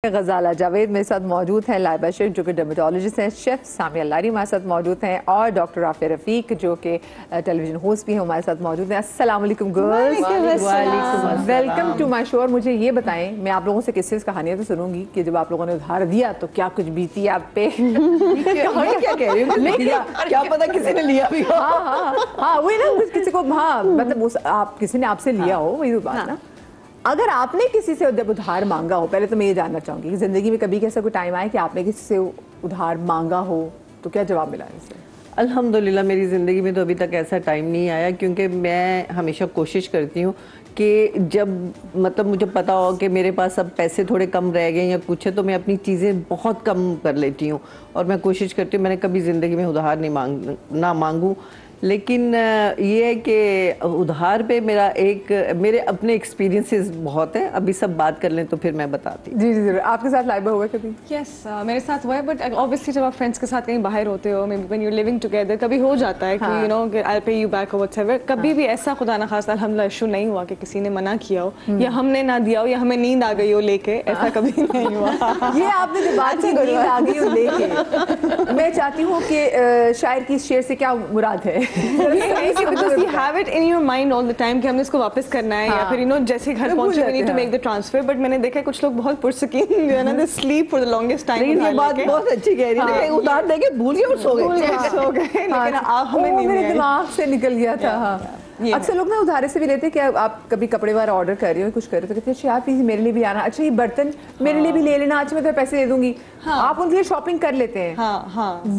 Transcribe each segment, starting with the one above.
غزالہ جاوید میرے ساتھ موجود ہیں، لائبہ شیخ جو کہ ڈرمیٹولوجسٹ ہیں، شیف سامیہ الاری ہمارے ساتھ موجود ہیں، اور ڈاکٹر رافع رفیق جو کہ ٹیلی ویژن ہوسٹ بھی ہیں ہمارے ساتھ موجود ہیں۔ السلام علیکم گرلز، ویلکم ٹو مائی شو۔ مجھے یہ بتائیں، میں آپ لوگوں سے قصے کہانیاں تو سنوں گی کہ جب آپ لوگوں نے ادھار دیا تو کیا کچھ بیتی آپ پہ؟ کیا کہہ رہی ہوں، کیا پتا کسی نے لیا بھی۔ ہاں وہی نا، کسی کو ہاں مطلب آپ کسی نے آپ سے لیا ہو، وہی بات نا۔ اگر آپ نے کسی سے جب ادھار مانگا ہو، پہلے تو میں یہ جاننا چاہوں گی کہ زندگی میں کبھی ایسا کوئی ٹائم آیا کہ آپ نے کسی سے ادھار مانگا ہو تو کیا جواب ملا اس سے؟ الحمدللہ میری زندگی میں تو ابھی تک ایسا ٹائم نہیں آیا، کیونکہ میں ہمیشہ کوشش کرتی ہوں کہ جب مطلب مجھے پتا ہو کہ میرے پاس اب پیسے تھوڑے کم رہ گئے یا کچھ ہے تو میں اپنی چیزیں بہت کم کر لیتی ہوں، اور میں کوشش کرتی ہوں میں نے کبھی زندگی میں ادھار نہ مانگوں۔ لیکن یہ ہے کہ ادھار پہ میرے اپنے ایکسپیرینسز بہت ہیں، ابھی سب بات کر لیں تو پھر میں بتاتی ہوں۔ جی جی ضرور۔ آپ کے ساتھ لائبہ ہوا کبھی؟ یس میرے ساتھ ہوا ہے، بٹ اوبیسلی جب آپ فرینڈس کے ساتھ کہیں باہر ہوتے ہو، وین یو لیونگ ٹوگیدر، کبھی ہو جاتا ہے کہ you know I pay you back اور واٹس ایور۔ کبھی بھی ایسا خدا نخواستہ الحمدللہ ایشو نہیں ہوا کہ کسی نے منع کیا ہو یا ہم نے نہ دیا ہو یا ہمیں نیند آ گئی ہو لے کے، ایسا کبھی نہیں ہوا۔ یہ آپ نے جو بات کی نیند آ گئی ہو لے کے، میں چاہتی ہوں کہ شاعر کی اس شعر سے کیا مراد ہے؟ Because you have it in your mind all the time کہ ہم نے اس کو واپس کرنا ہے یا پھر جیسے گھر پہنچے we need to make the transfer، but میں نے دیکھا کچھ لوگ بہت پرسکین جو ہے نا they sleep for the longest time۔ یہ بات بہت اچھی کہہ رہی ہے، ادھار دے کے بھول گئے اور سو گئے، لیکن آپ ہمیں نہیں میرے دماغ سے نکل گیا تھا۔ ہاں اکثر لوگ نا ادھارے سے بھی لیتے ہیں کہ آپ کبھی کپڑے وغیرہ آرڈر کر رہے ہو، کچھ کر رہے ہو تو کہتے ہیں اچھا آپ پلیز میرے لیے بھی آنا، اچھا یہ برتن میرے لیے بھی لے لینا، اچھا میں تمہیں پیسے دے دوں گی۔ آپ ان کے لیے شاپنگ کر لیتے ہیں،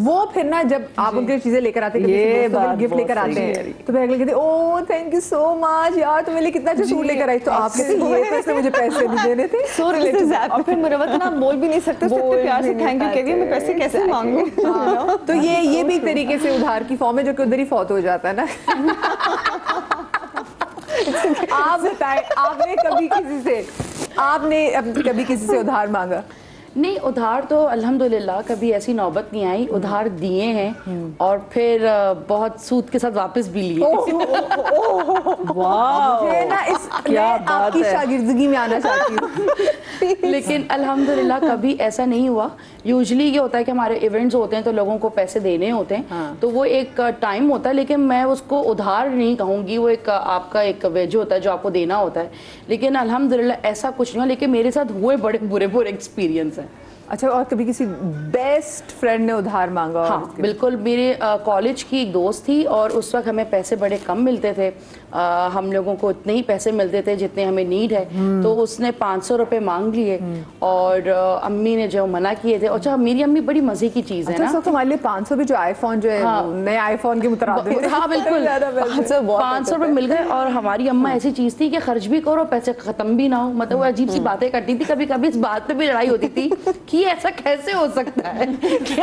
وہ پھر نا جب آپ ان کے لیے چیزیں لے کر آتے ہیں، گفٹ لے کر آتے ہیں تو پھر اگلے کہتے ہیں او تھینک یو سو مچ یار تم میرے لیے کتنا اچھا سوٹ لے کر آئی، تو آپ کہتے ہیں یہ تو اس نے مجھے پیسے نہیں دینے تھے۔ سو ریلیٹڈ، اور پھر مروت آپ بول بھی نہیں سکتے، پیار سے تھینک یو کہہ دیا، میں پیسے کیسے مانگوں؟ تو یہ بھی ایک طریقے سے ادھار کی فارم ہے جو کہ ادھر ہی فوت ہو جاتا ہے نا۔ آپ بتائیں، آپ نے کبھی کسی سے ادھار مانگا؟ نہیں، ادھار تو الحمدللہ کبھی ایسی نوبت نہیں آئی، ادھار دیے ہیں اور پھر بہت سود کے ساتھ واپس بھی لیے۔ آپ کی شاگردگی میں آنا چاہتی ہوں، لیکن الحمدللہ کبھی ایسا نہیں ہوا۔ یوزلی یہ ہوتا ہے کہ ہمارے ایونٹس ہوتے ہیں تو لوگوں کو پیسے دینے ہوتے ہیں، تو وہ ایک ٹائم ہوتا ہے، لیکن میں اس کو ادھار نہیں کہوں گی، وہ ایک آپ کا ایک ویج ہوتا ہے جو آپ کو دینا ہوتا ہے، لیکن الحمدللہ ایسا کچھ نہیں ہوا، لیکن میرے ساتھ ہوئے بڑے برے ایکسپیرینس ہیں۔ اچھا، اور کبھی کسی بیسٹ فرینڈ نے ادھار مانگا؟ ہاں بالکل، میرے کالج کی ایک دوست تھی اور اس وقت ہمیں پیسے بڑے کم ملتے تھے، ہم لوگوں کو اتنے ہی پیسے ملتے تھے جتنے ہمیں نیڈ ہے، تو اس نے 500 روپے مانگ لیے اور امی نے جو منع کیے تھے۔ اچھا میری امی بڑی مزے کی چیز ہے نا، تمہارے لیے 500 بھی جو آئی فون جو ہے نئے آئی فون کے مترادف، ہاں بالکل 500 روپے مل گئے، اور ہماری اماں ایسی چیز تھی کہ خرچ بھی کرو پیسے ختم بھی نہ ہو، مطلب وہ عجیب سی باتیں کرتی تھی، کبھی کبھی اس بات پہ بھی لڑائی ہوتی تھی کہ ایسا کیسے ہو سکتا ہے کہ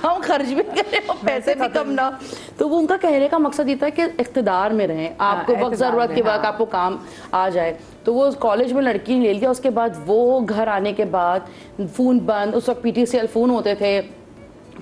ہم خرچ بھی کریں اور پیسے بھی کم نہ۔ تو وہ ان کا کہنے کا مقصد یہ تھا کہ اقتدار میں رہیں، آپ کو وقت ضرورت کے وقت آپ کو کام آ جائے۔ تو وہ کالج میں لڑکی لے لیا، اس کے بعد وہ گھر آنے کے بعد فون بند، اس وقت PTCL فون ہوتے تھے،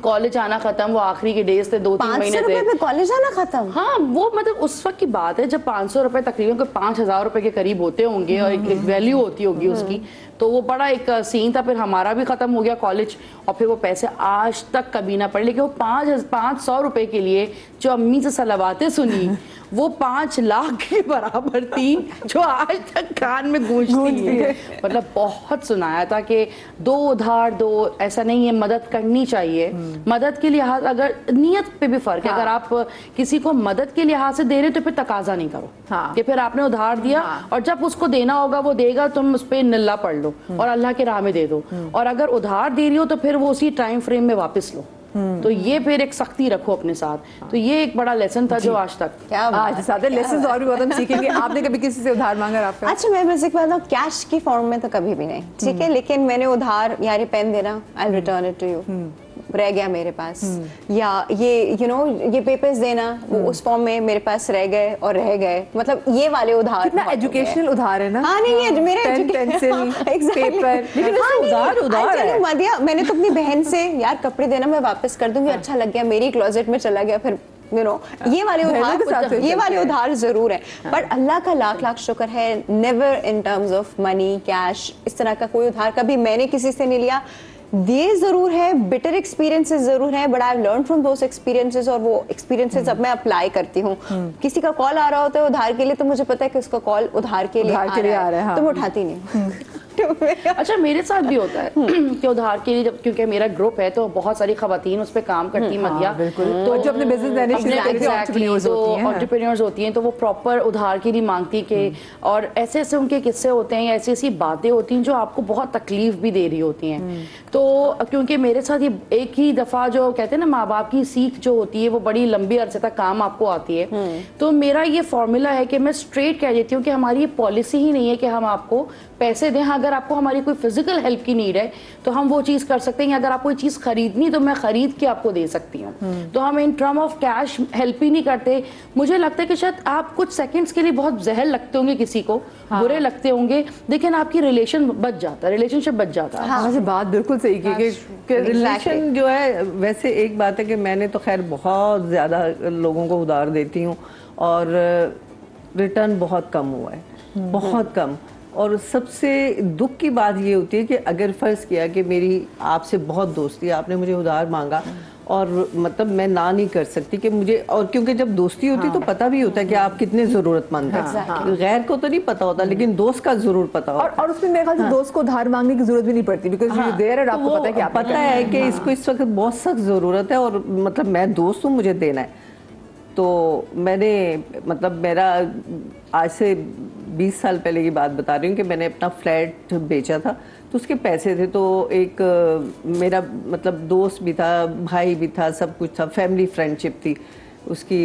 کالج آنا ختم، وہ آخری کے ڈیز تھے، 2-3 مہینے تھے کالج آنا ختم۔ ہاں وہ مطلب اس وقت کی بات ہے جب 500 روپے تقریباً کوئی 5000 روپے کے قریب ہوتے ہوں گے، اور ایک ویلیو ہوتی ہوگی اس کی، تو وہ بڑا ایک سین تھا۔ پھر ہمارا بھی ختم ہو گیا کالج، اور پھر وہ پیسے آج تک کبھی نہ پڑے، لیکن وہ 500 روپے کے لیے جو امی سے صلواتیں سنی وہ 5 لاکھ کے برابر تھی جو آج تک کان میں گونجتی ہے۔ مطلب بہت سنایا تھا کہ دو ادھار دو، ایسا نہیں ہے، مدد کرنی چاہیے۔ مدد کے لحاظ اگر نیت پہ بھی فرق ہے، اگر آپ کسی کو مدد کے لحاظ سے دے رہے تو پھر تقاضا نہیں کرو کہ پھر آپ نے ادھار دیا اور جب اس کو دینا ہوگا وہ دے گا، تم اس پہ نلہ پڑھ لو اور اللہ کے راہ میں دے دو، اور اگر ادھار دے رہی ہو تو پھر وہ اسی ٹائم فریم میں واپس لو۔ تو یہ پھر ایک سختی رکھو اپنے ساتھ، تو یہ ایک بڑا لیسن تھا جو آج تک لیسنز اور بھی بہت ہم سیکھیں گے۔ آپ نے کبھی کسی سے ادھار مانگا؟ آپ اچھا میں بیسک بات ہوں، کیش کی فارم میں تو کبھی بھی نہیں، ٹھیک ہے، لیکن میں نے ادھار یار پین دینا، آئی ریٹرن اٹ ٹو یو، رہ گیا میرے پاس، یا یہ یو نو یہ پیپرز دینا، وہ اس فارم میں میرے پاس رہ گئے اور رہ گئے، مطلب یہ والے ادھار کتنا ایجوکیشنل ادھار ہے نا۔ ہاں نہیں میرے پینسل پیپر، میں نے تو اپنی بہن سے یار کپڑے دینا میں واپس کر دوں گی، اچھا لگ گیا میری کلوزٹ میں چلا گیا، پھر यू नो ये वाले उधार जरूर है, बट अल्लाह का लाख लाख शुक्र है, never in terms of money cash इस तरह का कोई उधार कभी मैंने किसी से नहीं लिया। ये जरूर है, बिटर एक्सपीरियंसेस जरूर है, but I learn from those experiences, और वो एक्सपीरियंसेस अब मैं अप्लाई करती हूँ। किसी का कॉल आ रहा होता है उधार के लिए, तो मुझे पता है कि उसका कॉल उधार के लिए आ रहा है, तो मैं उठाती नहीं। अच्छा, मेरे साथ भी होता है कि उधार के लिए, जब क्योंकि मेरा ग्रुप है तो बहुत सारी खवातीन उस पर काम करती हैं, मदिया, तो जो अपने बिजनेस एंटरप्रेन्योर्स होती हैं, तो वो प्रॉपर उधार के लिए मांगती कि, और ऐसे ऐसे उनके किस्से होते हैं, ऐसी ऐसी बातें होती हैं जो आपको बहुत तकलीफ भी दे रही होती हैं। तो क्योंकि मेरे साथ ये एक ही दफा, जो कहते हैं ना माँ बाप की सीख जो होती है वो बड़ी लंबी अरसे तक काम आपको आती है, तो मेरा ये फॉर्मूला है कि मैं स्ट्रेट कह देती हूँ कि हमारी ये पॉलिसी ही नहीं है कि हम आपको पैसे दें। अगर आपको हमारी कोई फिजिकल हेल्प की नीड है तो हम वो चीज़ कर सकते हैं, अगर आप कोई चीज़ खरीदनी तो मैं खरीद के आपको दे सकती हूँ। तो हम in term of cash help ही नहीं करते। मुझे लगता है कि शायद आप कुछ सेकंड्स के लिए बहुत जहर लगते होंगे किसी को, बुरे लगते होंगे, लेकिन आपकी रिलेशन बच जाता है, रिलेशनशिप बच जाता है। बात बिल्कुल सही की कि रिलेशन जो है, वैसे एक बात है कि मैंने तो खैर बहुत ज़्यादा लोगों को उधार देती हूँ और रिटर्न बहुत कम हुआ है, बहुत कम। और सबसे दुख की बात ये होती है कि अगर फ़र्ज़ किया कि मेरी आपसे बहुत दोस्ती है, आपने मुझे उधार मांगा और मतलब मैं ना नहीं कर सकती कि मुझे, और क्योंकि जब दोस्ती होती है तो पता भी होता है कि आप कितने ज़रूरतमंद हैं। गैर को तो नहीं पता होता, लेकिन दोस्त का ज़रूर पता होता है। और उसमें मेरे ख्याल से दोस्त को उधार मांगने की ज़रूरत भी नहीं पड़ती, बिकॉज़ यू देयर एंड आपको पता है कि पता है कि इसको इस वक्त बहुत सख्त ज़रूरत है, और मतलब मैं दोस्त हूँ, मुझे देना है। तो मैंने मतलब मेरा आज से 20 साल पहले की बात बता रही हूँ कि मैंने अपना फ्लैट बेचा था, तो उसके पैसे थे, तो एक मेरा मतलब दोस्त भी था, भाई भी था, सब कुछ था, फैमिली फ्रेंडशिप थी उसकी।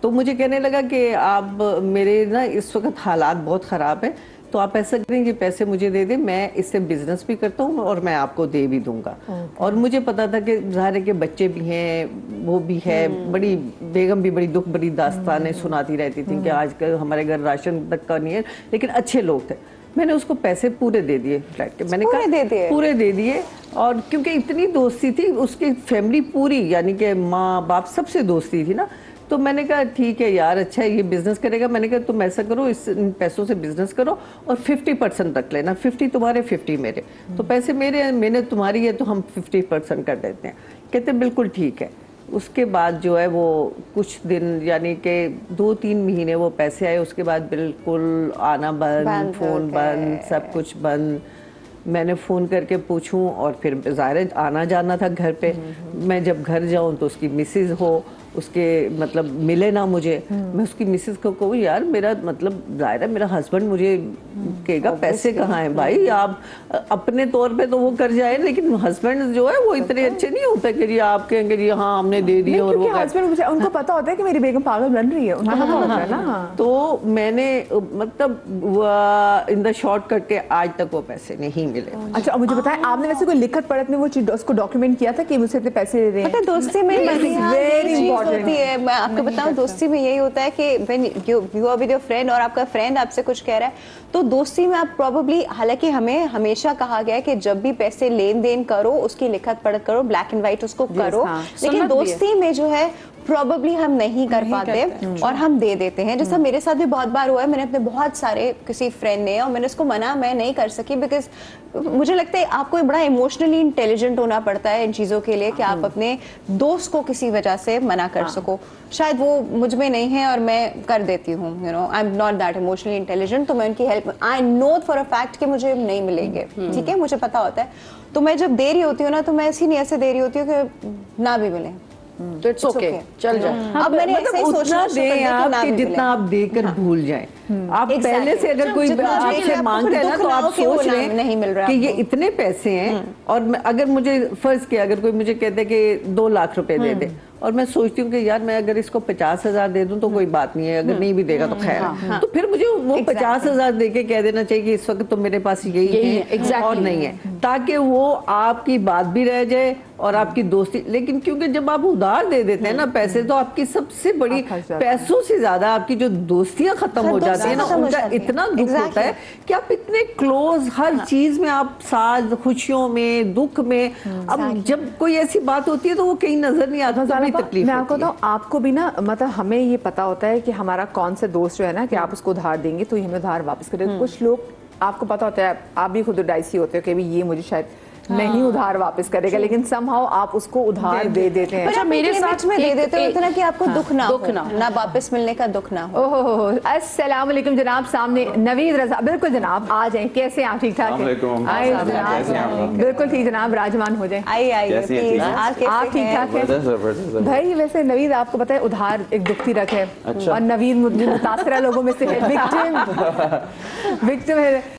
तो मुझे कहने लगा कि आप मेरे ना इस वक्त हालात बहुत ख़राब हैं, तो आप ऐसा करें कि पैसे मुझे दे दें, मैं इससे बिजनेस भी करता हूँ और मैं आपको दे भी दूंगा। और मुझे पता था कि ज़ाहिर है कि बच्चे भी हैं, वो भी है, बड़ी बेगम भी बड़ी दुख भरी दास्तानें सुनाती रहती थी कि आजकल हमारे घर राशन तक का नहीं है, लेकिन अच्छे लोग थे। मैंने उसको पैसे पूरे दे दिए फ्लैट के, मैंने कहा पूरे दे दिए, और क्योंकि इतनी दोस्ती थी, उसकी फैमिली पूरी यानी कि माँ बाप सबसे दोस्ती थी ना, तो मैंने कहा ठीक है यार, अच्छा है ये बिज़नेस करेगा। मैंने कहा तुम ऐसा करो, इन पैसों से बिज़नेस करो और 50% रख लेना, 50 तुम्हारे 50 मेरे, तो पैसे मेरे, मैंने तुम्हारी है तो हम 50% कर देते हैं। कहते बिल्कुल ठीक है। उसके बाद जो है वो कुछ दिन यानी कि 2-3 महीने वो पैसे आए, उसके बाद बिल्कुल आना बंद, फ़ोन बंद, सब कुछ बंद। मैंने फ़ोन करके पूछूं, और फिर ज़ाहिर आना जाना था घर पे। मैं जब घर जाऊं तो उसकी मिसेज हो, उसके मतलब मिले ना मुझे, मैं उसकी मिसेज को कहूँ यार मेरा मतलब ज़ाहिर है मेरा हस्बैंड मुझे कहेगा पैसे कहाँ हैं भाई, आप अपने तौर पे तो वो कर जाए, लेकिन हस्बैंड जो है वो इतने अच्छे नहीं होते कि जी आप कहेंगे जी हाँ हमने दे दिए, और वो हस्बैंड मुझे उनको पता होता है कि मेरी बेगम पागल बन रही है, उनको पता होता है ना। तो मैंने मतलब इन द शॉर्टकट के आज तक वो पैसे नहीं मिले। अच्छा, और मुझे बताएं आपने वैसे कोई लिखत पढ़त में वो चीज उसको डॉक्यूमेंट किया था कि मुझे इतने पैसे दे रहे हैं? पता दोस्ती में वेरी होती है, मैं आपको बताऊं दोस्ती में यही होता है कि when you are with your friend और आपका फ्रेंड आपसे कुछ कह रहा है, तो दोस्ती में आप प्रोबेबली, हालांकि हमें हमेशा कहा गया है कि जब भी पैसे लेन देन करो उसकी लिखत पढ़त करो, ब्लैक एंड व्हाइट उसको करो, लेकिन दोस्ती में जो है प्रोबेबली हम नहीं कर पाते और हम दे देते हैं। जैसा मेरे साथ भी बहुत बार हुआ है, मैंने अपने बहुत सारे किसी फ्रेंड ने, और मैंने उसको मना मैं नहीं कर सकी, बिकॉज मुझे लगता है आपको बड़ा इमोशनली इंटेलिजेंट होना पड़ता है इन चीज़ों के लिए कि आप अपने दोस्त को किसी वजह से मना कर सको। शायद वो मुझ में नहीं है और मैं कर देती हूँ, you know I am not that emotionally intelligent, तो मैं उनकी help, I know for a fact कि मुझे नहीं मिलेंगे, ठीक है, मुझे पता होता है। तो मैं जब दे रही होती हूँ ना, तो मैं ऐसी नहीं ऐसे दे रही होती हूँ कि ना भी मिले, तो इट्स ओके, चल जाए। अब मैंने ऐसे ही उतना दें आप कि जितना आप देकर भूल जाएं। आप पहले से अगर कोई आपसे मांगता है ना, तो आप सोच लें कि ये इतने पैसे हैं, और अगर मुझे फर्ज किया अगर कोई मुझे कहते हैं कि 2 लाख रुपए दे दे, और मैं सोचती हूँ कि यार मैं अगर इसको 50,000 दे दूं तो कोई बात नहीं है, अगर नहीं भी देगा तो खैर, तो फिर मुझे वो 50,000 दे के कह देना चाहिए कि इस वक्त तो मेरे पास यही है और नहीं है, ताकि वो आपकी बात भी रह जाए और आपकी दोस्ती। लेकिन क्योंकि जब आप उधार दे देते हैं ना पैसे, तो आपकी सबसे बड़ी पैसों से ज्यादा आपकी जो दोस्तियां खत्म हो जाती है ना, उनका इतना दुख होता है कि आप इतने क्लोज हर चीज में आप साथ, खुशियों में, दुख में। अब जब कोई ऐसी बात होती है तो वो कहीं नजर नहीं आता, तकलीफ मैं आपको होती है। बताऊं, आपको भी ना मतलब हमें ये पता होता है कि हमारा कौन सा दोस्त जो है ना कि आप उसको उधार देंगे तो ये हमें उधार वापस करेगा। कुछ लोग आपको पता होता है, आप भी खुद डाइसी होते हो कि भाई ये मुझे शायद नहीं उधार वापस करेगा, लेकिन समहाउ आप उसको उधार दे देते हैं। अच्छा, मेरे साथ में दे देते हो इतना कि आपको दुख ना दुख हो, ना ना वापस मिलने का दुख ना हो। ओहो, अस्सलाम वालेकुम जनाब, सामने नवीद रजा। बिल्कुल जनाब, आ जाएं। कैसे हैं आप? ठीक ठाक हैं? आए जनाब, बिल्कुल ठीक जनाब, राजमान हो जाए। आइए कैसी हैं? प्लीज, ठीक हैं? आप कैसे आप ठीक ठाक हैं? भाई वैसे नवीद आपको पता है उधार एक दुखती रख है, और नवीद मुतासरा लोगों में से है, विक्टिम है।